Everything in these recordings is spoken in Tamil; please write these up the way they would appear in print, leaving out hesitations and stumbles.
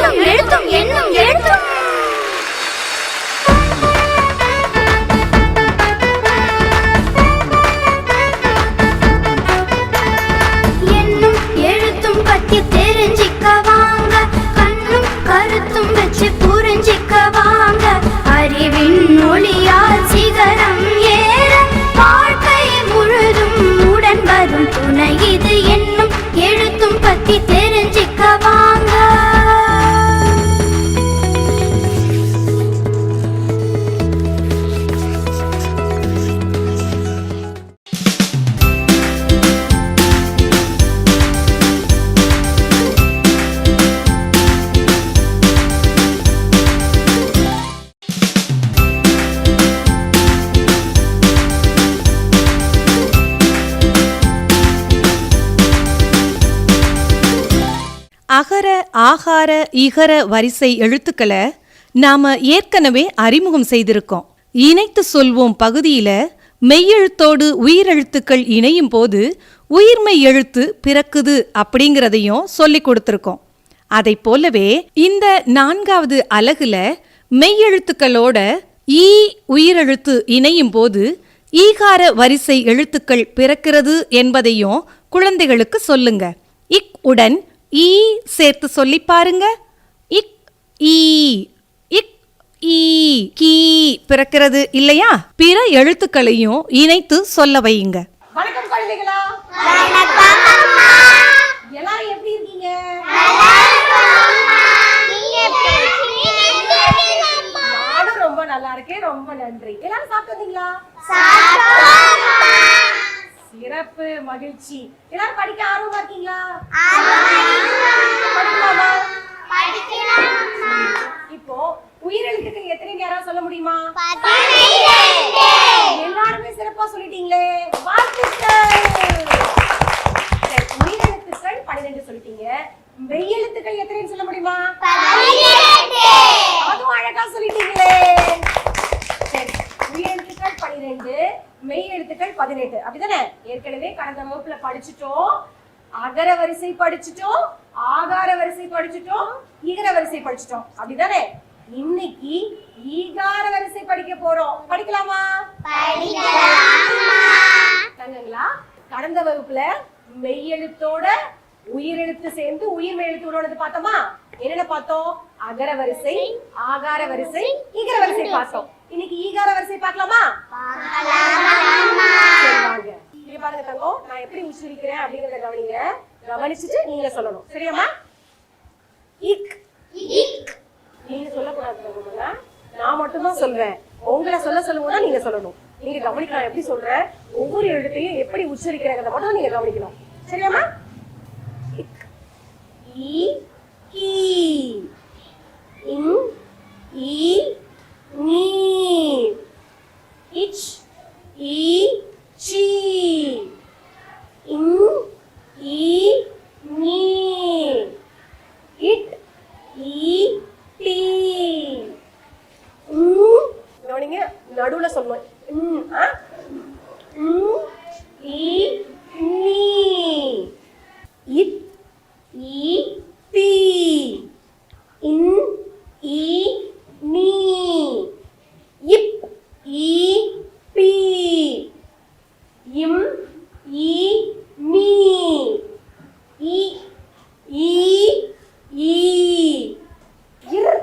எண்ணும் எழுத்தும் எண்ணும் எழுத்தும். எண்ணும் எழுத்தும் பத்தி தெரிஞ்சிக்க வாங்க, கண்ணும் கருத்தும் வச்சு புரிஞ்சிக்க வாங்க. அறிவின் ஒளியால் சிகரம் ஏற வாழ்க்கை முழுதும் உடன் வரும் துணை இது. எண்ணும் எழுத்தும் பத்தி தெரிஞ்சிக்க வாங்க. அகர ஆகார இகர வரிசை எழுத்துக்களை நாம ஏற்கனவே அறிமுகம் செய்திருக்கோம். இணைத்து சொல்வோம் பகுதியில மெய்யெழுத்தோடு உயிரெழுத்துக்கள் இணையும் போது உயிர்மெய் எழுத்து பிறக்குது அப்படிங்கிறதையும் சொல்லி கொடுத்திருக்கோம். அதை போலவே இந்த 4வது அலகுல மெய்யெழுத்துக்களோட ஈ உயிரெழுத்து இணையும் போது ஈகார வரிசை எழுத்துக்கள் பிறக்கிறது என்பதையும் குழந்தைகளுக்கு சொல்லுங்க. இக் உடன் ஈ சேர்த்து சொல்லி பாருங்க. இக் ஈ இக் ஈ கீ பிறக்கிறது இல்லையா? பிற எழுத்துக்களையும் இணைத்து சொல்ல வையுங்க. வணக்கம் குழந்தைகளா. எல்லாரும் எப்படி இருக்கீங்க? நானும் ரொம்ப நல்லா இருக்கேன். ரொம்ப நன்றி. எல்லாரும் சாப்பிட்டு வந்தீங்களா? சிறப்பு, மகிழ்ச்சி. எல்லாரும் படிக்க ஆர்வமா இருக்கீங்களா? படிக்கலாமா? இப்போ உயிரெழுத்துக்கள் எத்தனை யாராவது சொல்ல முடியுமா? எல்லாருமே சிறப்பா சொல்லிட்டீங்களே, வாழ்த்துக்கள். உயிரெழுத்துக்கள் 12 சொல்லிட்டீங்க. மெய்யெழுத்துக்கள் எத்தனைன்னு சொல்ல முடியுமா? 12. அதுவும் அழகா சொல்லிட்டீங்களே. சரி, உயிரெழுத்துக்கள் 12, மெய் எழுத்துக்கள் 18. அப்படிதானே? ஏற்கனவே கடந்த வகுப்புல படிச்சுட்டோம். அகர வரிசை படிச்சுட்டோம், ஆகார வரிசை படிச்சுட்டோம், ஈகர வரிசை படிச்சுட்டோம். அப்படிதானே? இன்னைக்கு ஈகார வரிசை படிக்க போறோம். படிக்கலாமா? தங்கங்களா, கடந்த வகுப்புல மெய்யெழுத்தோட உயிரெழுத்து சேர்ந்து உயிர்மெய் எழுத்தோட பார்த்தோமா? என்னென்ன பார்த்தோம்? அகர வரிசை, ஆகார வரிசை, ஈகர வரிசை பார்த்தோம். இன்னைக்கு ஈகார வரிசை பார்க்கலாமா? வாங்க. இங்க பாருங்க தங்கம், நான் எப்படி உச்சரிக்கிறேன் அப்படிங்கறத கவனிங்க. கவனிச்சுட்டு நீங்க சொல்லணும். சரியாமா? இக் இக் நீங்க சொல்லக்கூடாது தங்கம்னா, நான் மட்டும் தான் சொல்வேன். உங்களை சொல்லும்போது நீங்க சொல்லணும். நீங்க கவனிக்கலாம் எப்படி சொல்றேன், ஒவ்வொரு எழுத்தையும் எப்படி உச்சரிக்கிறத மட்டும் நீங்க கவனிக்கணும். சரியாமா? இக் ஈ கீ இன் ஈ நீ இச் ஈ சி இன் ஈ நீ இட் ஈ டி. கவனிங்க, நடுவுல சொல்லணும். ஈ நீ இட் ஈ டி இன் ஈ நீ இப் ஈ பி இம் ஈ மீ இ ஈ ஈ இர்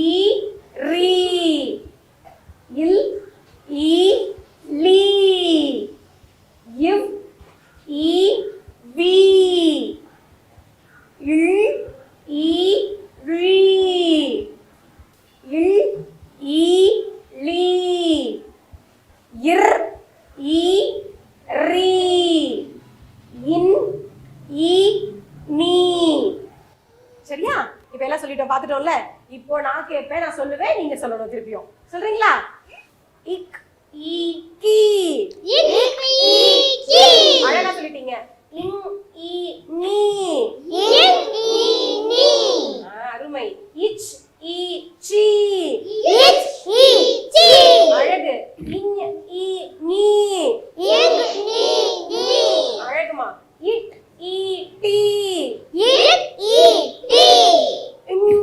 ஈ ரீ இல் ஈ லீ இவ் ஈ வி இல் ஈ ரீ இல் ஈ லீ இர் ஈ ரீ இன் ஈ நீ. சரியா? இப்ப எல்லாம் சொல்லிட்டோம், பார்த்துட்டோம்ல. இப்போ நான் கேட்பேன், நான் சொல்லுவேன், நீங்க சொல்லணும். திருப்பியும் சொல்றீங்களா? இக் ஈ கீ. இக் ஈ கீ. அழகா சொல்லிட்டீங்க. இன் ஈ நீ. இன் ஈ நீ. அருமை. இச் ஈ சி. இச் ஈ சி. அழகு. இன் ஈ நீ. இன் நீ நீ. அழகுமா. இட் ஈ டி. இட் ஈ டி. இன்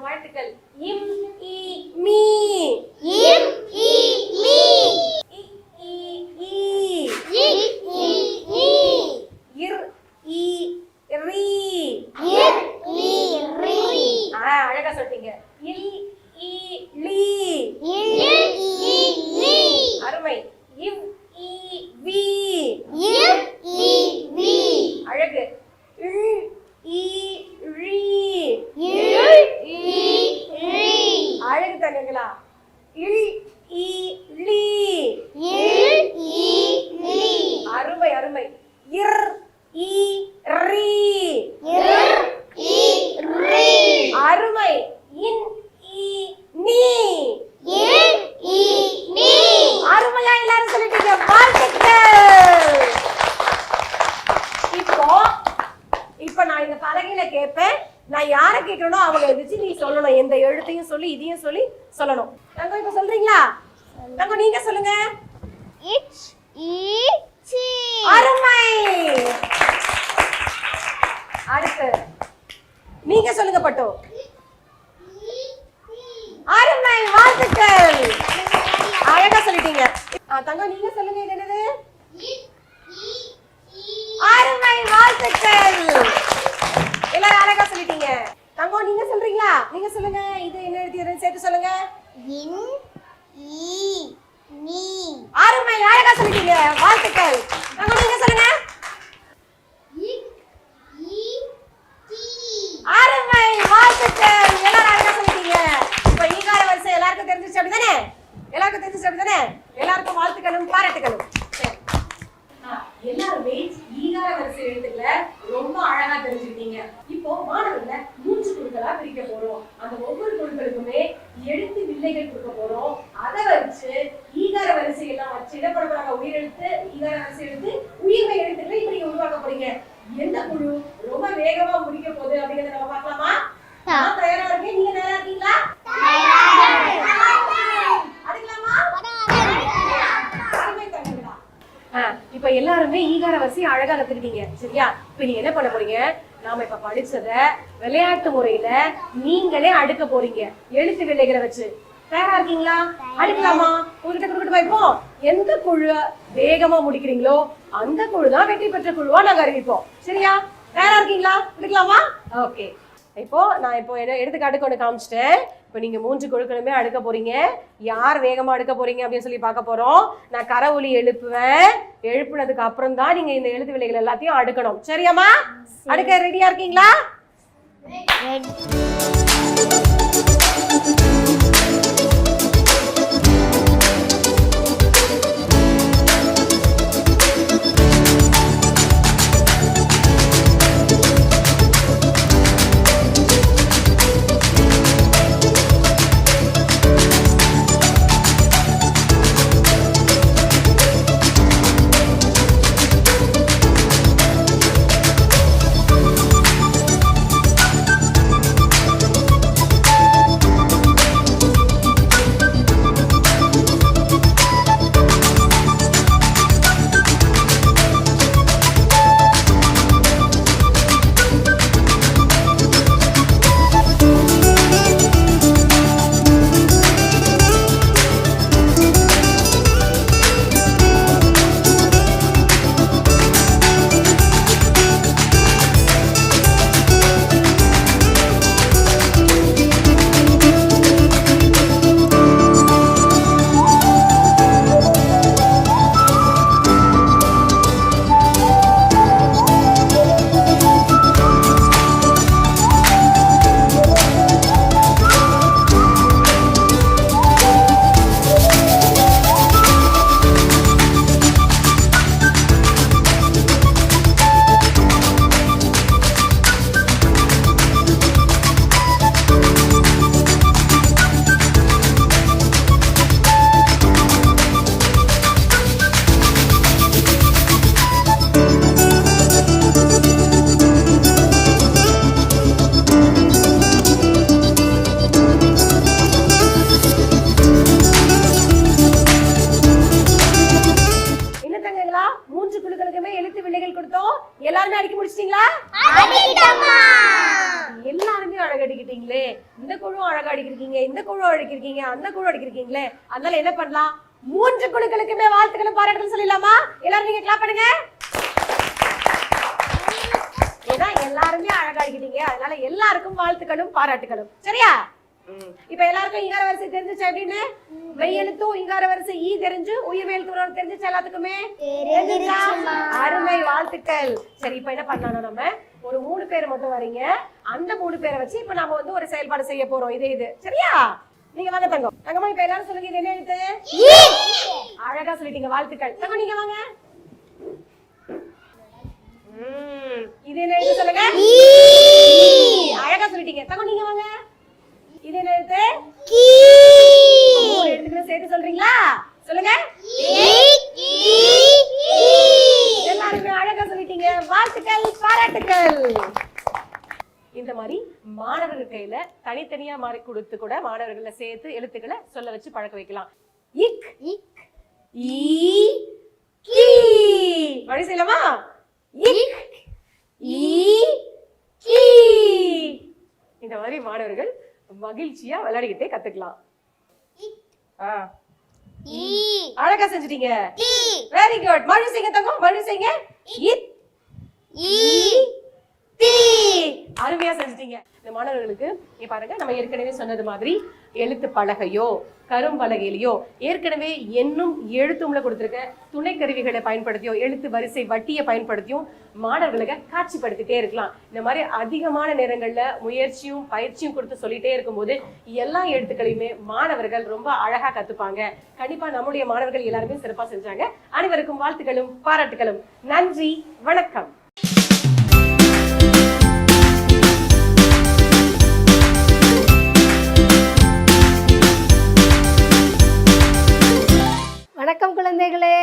வாழ்த்துக்கள். இம் இ மீ இம் இ மீ இ இ ஈ இ இ ஈ இர் இ ரீ இர் இ ரீ அழகா சொல்லிட்டீங்க. இல் இ லீ இல் இ லீ அருமை. இவ் இ வி இல் இ வி அழகு. இல் இ ழீ இல் இ ரீ அழகு தங்கங்களா. இல் இ லீ இல் இ லீ அருமை அருமை. இர் இ ரீ இர் இ ரீ அருமை. இன் இ நீ இல் இ நீ அருமையா எல்லாரும் சொல்லிட்டீங்க. வாழ்த்துக்கள். இப்போ நான் இந்த பலகையில கேட்பேன். நான் யாரை கேட்கறனோ அவங்க எதிர்த்து நீ சொல்லணும். எந்த எழுத்தையும் சொல்லி இதையும் சொல்லி சொல்லணும். தங்கம் இப்ப சொல்றீங்களா? தங்கம் நீங்க சொல்லுங்க. இச் இ சி அருமை. அடுத்து நீங்க சொல்லுங்க பட்டு. அருமை. வாழ்த்துக்கள். அழகா சொல்லிட்டீங்க. தங்கம் நீங்க சொல்லுங்க. இது என்னது? அருமை. வாழ்த்துக்கள். எல்லாரும் அழகா சொல்லிட்டீங்க. தங்கம் நீங்க சொல்றீங்களா? நீங்க சொல்லுங்க. இது என்ன எழுதி சேர்த்து சொல்லுங்க. இன் இ நீ அருமை. அழகா சொல்லிட்டீங்க. வாழ்த்துக்கள். தங்கம் நீங்க சொல்லுங்க. இக் இ டி அருமை. வாழ்த்துக்கள். எல்லாரும் அழகா சொல்லிட்டீங்க. இப்ப ஈகார வரிசை எல்லாருக்கும் தெரிஞ்சிச்சு அப்படிதானே? எல்லாருக்கும் தெரிஞ்சிச்சு அப்படிதானே? எல்லாருக்கும் வாழ்த்துக்களும் பாராட்டுகளும். சரி. எல்லாருமே ஈகார வரிசை எழுத்துக்களை ரொம்ப அழகா தெரிஞ்சுக்கிட்டீங்க. இப்போ மாணவர்களை 3 குழுக்களா பிரிக்க போறோம். அந்த ஒவ்வொரு குழுக்களுக்குமே எழுத்து வில்லைகள் கொடுக்க போறோம். அதை வச்சு ஈகார வரிசை எல்லாம் வச்சு என்ன பண்ண போறாங்க? உயிரெழுத்து, ஈகார வரிசை எழுத்து, உயிர்மை எழுத்துக்களை இப்ப நீங்க உருவாக்க போறீங்க. எந்த குழு ரொம்ப வேகமா முடிக்க போகுது அப்படிங்கறத நம்ம பார்க்கலாமா? நான் தயாரா இருக்கேன். நீங்க தயாரா இருக்கீங்களா? அடுக்கலாமா? அருமை தங்கங்களா. இப்ப எல்லாருமே ஈகார வரிசை அழகா கத்துக்கிட்டீங்க. சரியா? இப்ப நீங்க என்ன பண்ண போறீங்க? நாம இப்ப படிச்சத விளையாட்டு முறையில நீங்களே அடுக்க போறீங்க. எழுத்து வில்லைகளை வச்சு. தயாரா இருக்கீங்களா? அடுக்கலாமா? உங்ககிட்ட குறுக்கிட்டு வைப்போம். எந்த குழு வேகமா முடிக்கிறீங்களோ அந்த குழு தான் வெற்றி பெற்ற குழுவா நாங்க அறிவிப்போம். சரியா? தயாரா இருக்கீங்களா? எடுக்கலாமா? ஓகே. நான் எடுத்துக்காட்டுக்கு ஒன்று காமிச்சிட்டேன். இப்போ நீங்க 3 குழுக்களுமே அடுக்க போறீங்க. யார் வேகமா அடுக்க போறீங்க அப்படின்னு சொல்லி பார்க்க போறோம். நான் கரவொலி எழுப்புவேன். எழுப்புனதுக்கு அப்புறம் தான் நீங்க இந்த எழுத்து விலைகள் எல்லாத்தையும் அடுக்கணும். சரியாமா? அடுக்க ரெடியா இருக்கீங்களா? அழகடிக்கிட்டீங்களே, இந்த குழு அழகா அடிக்கிறீங்க, இந்த குழு அடிக்கிறீங்க, அந்த குழு அடிக்கிறீங்களே. அதனால என்ன பண்ணலாம், 3 குழுக்களுக்குமே வாழ்த்துக்களும் பாராட்டுகளும் சொல்லிடலாமா? எல்லாரும் நீங்க கிளாப் பண்ணுங்க. ஏன்னா எல்லாருமே அழகா அடிக்கிறீங்க, அதனால எல்லாருக்கும் வாழ்த்துக்களும் பாராட்டுகளும். சரியா? இப்ப எல்லாருக்கும் இங்கார வரிசை தெரிஞ்சுச்சு அப்படின்னு? மெய்யெழுத்தும் இங்கார வரிசை ஈ தெரிஞ்சு உயிர் எழுத்து தெரிஞ்சுச்சு எல்லாத்துக்குமே? அருமை, வாழ்த்துக்கள். சரி, இப்ப என்ன பண்ணலாம், நம்ம ஒரு 3 பேர் மட்டும் வரீங்க. அந்த 3 பேரை வச்சு இப்ப நாம வந்து ஒரு செயல்பாடு செய்ய போறோம். இது சரியா? நீங்க வாங்க தங்கம். தங்கம்மா இப்ப எல்லாரும் சொல்லுங்க, இது என்ன எழுத்து? அழகா சொல்லிட்டீங்க, வாழ்த்துக்கள். தங்கம் நீங்க வாங்க. இது என்ன எழுத்து சொல்லுங்க? அழகா சொல்லிட்டீங்க. தங்கம் நீங்க வாங்க. இது என்ன எழுத்து? எழுத்துக்களை சேர்த்து சொல்றீங்களா? சொல்லுங்க. எல்லாருமே அழகா சொல்லிட்டீங்க, வாழ்த்துக்கள், பாராட்டுக்கள். இந்த மாதிரி மாணவர்கள் கையில தனித்தனியா மாறி கொடுத்து கூட மாணவர்களை சேர்த்து எழுத்துக்களை சொல்ல வச்சு பழக்க வைக்கலாம். இக், ஈ, கீ. வழி செய்யலாமா? இக், ஈ, கீ. இந்த மாதிரி மாணவர்கள் மகிழ்ச்சியா விளையாடிக்கிட்டே கத்துக்கலாம். அழகா செஞ்சுட்டீங்க, வெரி குட். மறுபடியும் செய்யுங்க தங்கம், மறுபடியும் செய்யுங்க. இத், ஈ, தீ. அருமையா செஞ்சுட்டீங்க. இந்த மாணவர்களுக்கு பாருங்க, நம்ம ஏற்கனவே சொன்னது மாதிரி எழுத்து பலகையோ கரும்பலகையிலையோ ஏற்கனவே எண்ணும் எழுத்தும்ல கொடுத்திருக்க துணை கருவிகளை பயன்படுத்தியோ எழுத்து வரிசை வட்டியை பயன்படுத்தியும் மாணவர்களுக்கு காட்சிப்படுத்திட்டே இருக்கலாம். இந்த மாதிரி அதிகமான நேரங்கள்ல முயற்சியும் பயிற்சியும் கொடுத்து சொல்லிட்டே இருக்கும்போது எல்லா எழுத்துக்களையுமே மாணவர்கள் ரொம்ப அழகா கத்துப்பாங்க. கண்டிப்பா நம்முடைய மாணவர்கள் எல்லாருமே சிறப்பா செஞ்சாங்க. அனைவருக்கும் வாழ்த்துக்களும் பாராட்டுகளும். நன்றி, வணக்கம். வணக்கம் குழந்தைகளே.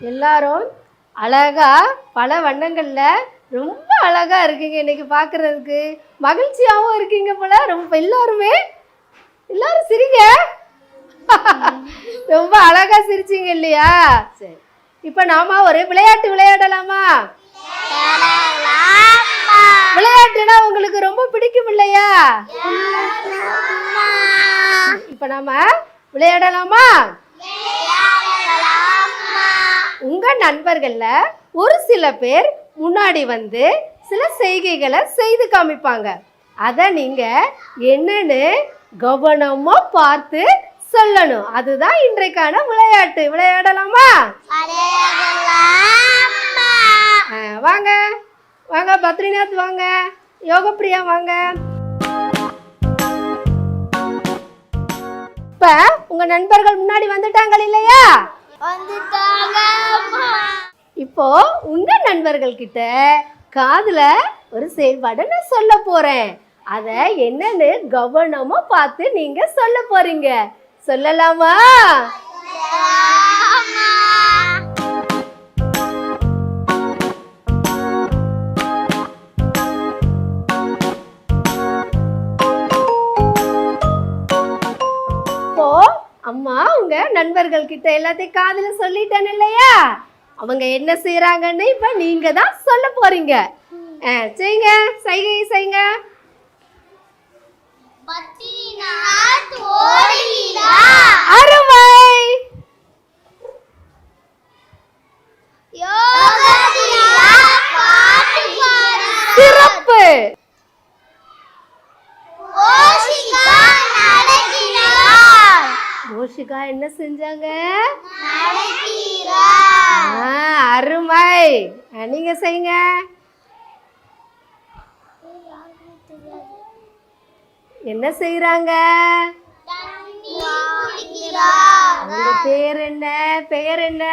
எல்லாரும் அழகா பல வண்ணங்கள்ல ரொம்ப அழகா இருக்கீங்க. இன்னைக்கு பார்க்கறதுக்கு மகிழ்ச்சியாகவும் இருக்கீங்க போல. ரொம்ப எல்லாரும் சிரிங்க. ரொம்ப அழகா சிரிச்சிங்க இல்லையா? சரி, இப்ப நாம ஒரு விளையாட்டு விளையாடலாமா? விளையாட்டுனா உங்களுக்கு ரொம்ப பிடிக்கும் இல்லையா? இப்ப நாம விளையாடலாமா? உங்க நண்பர்கள்ல ஒரு சில பேர் முன்னாடி வந்து சில செய்கைகளை செய்து காமிப்பாங்க. அத நீங்க என்னன்னு கவனமா பார்த்து சொல்லணும். அதுதான் இன்றைக்கான விளையாட்டு. விளையாடலாமா? வாங்க வாங்க, பத்ரிநாத் வாங்க, யோகப்பிரியா வாங்க. இப்ப உங்க நண்பர்கள் முன்னாடி வந்துட்டாங்க இல்லையா? இப்போ உங்க நண்பர்கள் கிட்ட காதுல ஒரு செயல்பாடு நான் சொல்ல போறேன். அத என்னன்னு கவனமா பார்த்து நீங்க சொல்ல போறீங்க. சொல்லலாமா? அம்மா உங்க நண்பர்கள் கிட்ட எல்லாத்தையும் காதுல சொல்லிட்டேன் இல்லையா? அவங்க என்ன செய்யறாங்கன்னு இப்ப நீங்க தான் சொல்ல போறீங்க. செய்யுங்க, செய்கை செய்யுங்க. அருமை, சிறப்பு. கோஷிகா என்ன செஞ்சாங்க? அருமை. நீங்க செய்யுங்க. என்ன செய்யறாங்க? உங்க பேர் என்ன? பெயர் என்ன?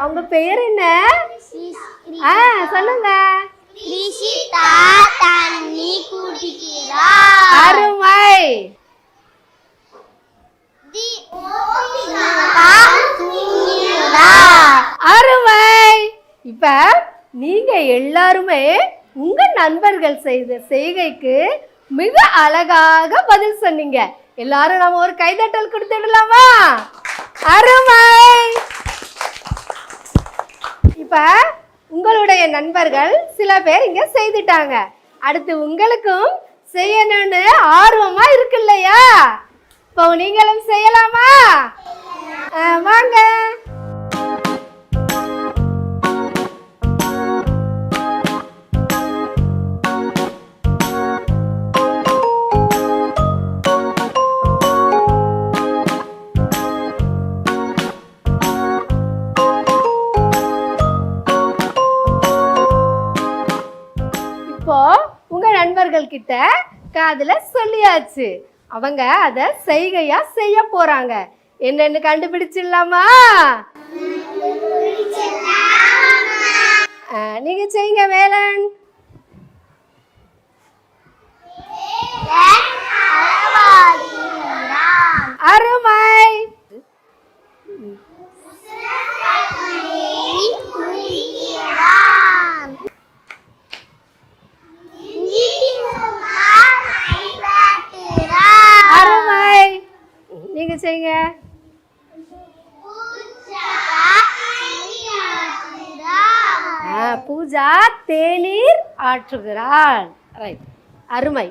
அவங்க பெயர் என்ன? சொல்லுங்க. அருமை. அருமை. இப்ப நீங்க எல்லாருமே உங்க நண்பர்கள் செய்த செய்கைக்கு மிக அழகாக பதில் சொன்னீங்க. எல்லாரும் நாம ஒரு கைதட்டல் கொடுத்துடலாமா? அருமை. இப்ப உங்களுடைய என் நண்பர்கள் சில பேர் இங்க செய்துட்டாங்க. அடுத்து உங்களுக்கும் செய்யணும்னு ஆர்வமா இருக்கு இல்லையா? இப்போ நீங்களும் செய்யலாமா? வாங்க. இப்போ உங்க நண்பர்கள் கிட்ட காதுல சொல்லியாச்சு. அவங்க அத செய்கையா செய்ய போறாங்க. என்னன்னு கண்டுபிடிச்சிடலாமா? நீங்க செய்யுங்க வேலன். அருமை. அருமை. நீங்க செய்யுங்க. பூஜா தேநீர் ஆற்றுகிறாள். ரைட், அருமை.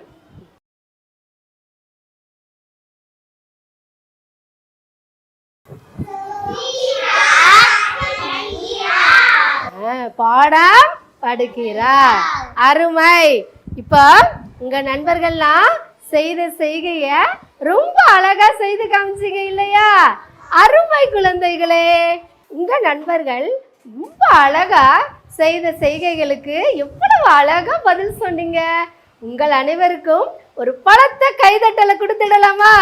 பாடம் படுக்கிறார். அருமை. இப்ப உங்க நண்பர்கள்லாம் செய்த செய்கைய ரொம்ப அழகா செய்து காமிச்சிங்க இல்லையா? அருமை குழந்தைகளே. உங்க நண்பர்கள் ரொம்ப அழகா செய்த செய்கைகளுக்கு எவ்வளவு அழகா பதில் சொன்னீங்க. உங்கள் அனைவருக்கும் ஒரு பலத்த கைதட்டலை கொடுத்துடலாமா?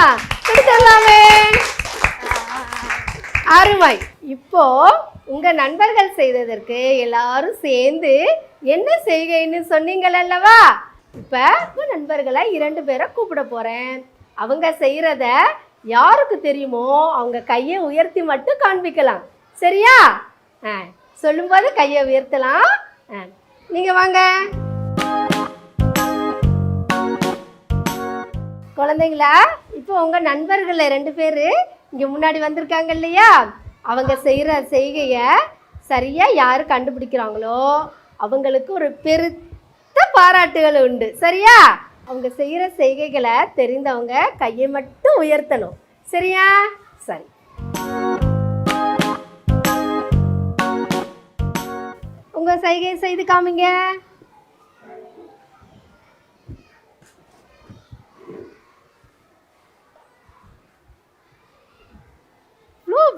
கொடுத்துடலாமே. அருமை. இப்போ உங்க நண்பர்கள் செய்ததற்கு எல்லாரும் சேர்ந்து என்ன செய்கைன்னு சொன்னீங்கள் அல்லவா? இப்ப உங்க நண்பர்களை 2 பேரை கூப்பிட போறேன். அவங்க செய்யறத யாருக்கு தெரியுமோ அவங்க கையை உயர்த்தி மட்டும் காண்பிக்கலாம். சரியா? சொல்லும்போது கையை உயர்த்தலாம். நீங்க வாங்க. குழந்தைங்களா, இப்போ உங்க நண்பர்கள் 2 பேரு இங்க முன்னாடி வந்திருக்காங்க இல்லையா? அவங்க செய்யற செய்கைய சரியா யாரு கண்டுபிடிக்கிறாங்களோ அவங்களுக்கு ஒரு பெருத்த பாராட்டுகள் உண்டு. சரியா? அவங்க செய்யற செய்கைகளை தெரிந்தவங்க கையை மட்டும் உயர்த்தணும். சரியா? சரி. உங்க செய்கை செய்து காமிங்க.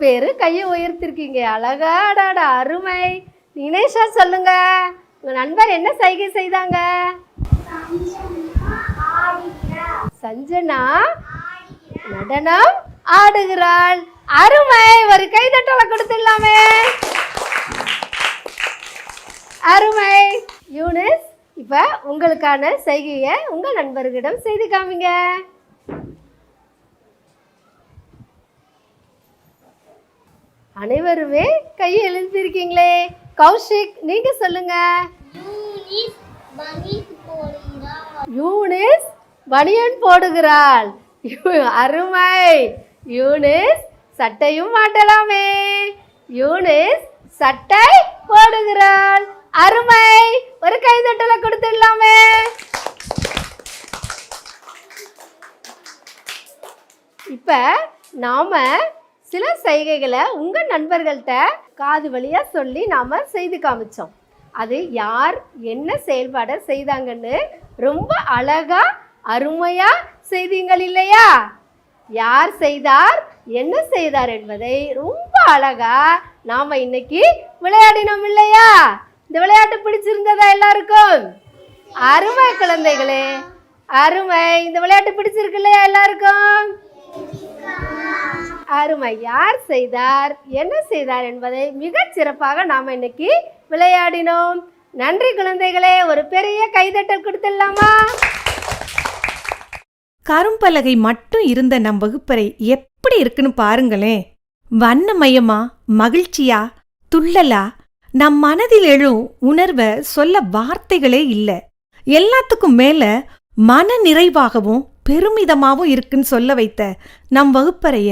பேரு கையை உயர்த்திருக்கீங்க. அழகாடாடா, அருமை. நினேஷா சொல்லுங்க, உங்க நண்பர் என்ன செய்கை செய்தாங்க? சஞ்சனா நடனம் ஆடுகிறாள். அருமை. ஒரு கைதட்டலை கொடுத்துடலாமே. அருமை. யூனிஸ், இப்ப உங்களுக்கான செய்கையை உங்க நண்பர்களிடம் செய்து காமிங்க. அனைவருமே கையை எழுப்பியிருக்கீங்களே. கௌஷிக், நீங்க சொல்லுங்க. யூனிஸ் பனியன் போடுகிறாள். அருமை. யூனிஸ் சட்டையும் மாட்டலாமே. யூனிஸ் சட்டை போடுகிறாள். அருமை. ஒரு கைதட்டலை கொடுத்துடலாமே. இப்ப நாம சில செய்கைகளை உங்க நண்பர்கள்ட்ட காது வழியா சொல்லி நாம செய்து காமிச்சோம். அது யார் என்ன செயல்பாடை செய்தாங்கன்னு ரொம்ப அழகா அருமையா செய்தீங்கள் இல்லையா? யார் செய்தார், என்ன செய்தார் என்பதை ரொம்ப அழகா நாம இன்னைக்கு விளையாடினோம் இல்லையா? இந்த விளையாட்டு பிடிச்சிருந்ததா எல்லாருக்கும்? அருமை குழந்தைகளே, அருமை. இந்த விளையாட்டு பிடிச்சிருக்கு இல்லையா எல்லாருக்கும்? அருமை. யார் செய்தார், என்ன செய்தார் என்பதை மிகச் சிறப்பாக நாம இன்னைக்கு விளையாடினோம். நன்றி குழந்தைகளே. ஒரு பெரிய கைதட்டல் கொடுத்துடலாமா? கரும்பலகை மட்டும் இருந்த நம் வகுப்பறை எப்படி இருக்குன்னு பாருங்களேன். வண்ணமயமா, மகிழ்ச்சியா, துள்ளலா, நம் மனதில் எழும் உணர்வை சொல்ல வார்த்தைகளே இல்ல. எல்லாத்துக்கும் மேல மன நிறைவாகவும் பெருமிதமாகவும் இருக்குன்னு சொல்ல வைத்த நம் வகுப்பறைய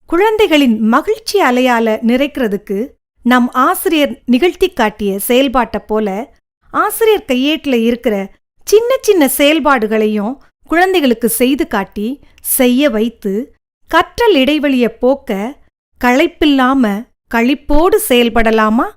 குழந்தைகளின் மகிழ்ச்சி அலையால நிறைக்கிறதுக்கு நம் ஆசிரியர் நிகழ்த்தி காட்டிய செயல்பாட்டை போல ஆசிரியர் கையேட்டில் இருக்கிற சின்ன சின்ன செயல்பாடுகளையும் குழந்தைகளுக்கு செய்து காட்டி செய்ய வைத்து கற்றல் இடைவெளியை போக்க களைப்பில்லாம களிப்போடு செயல்படலாமா?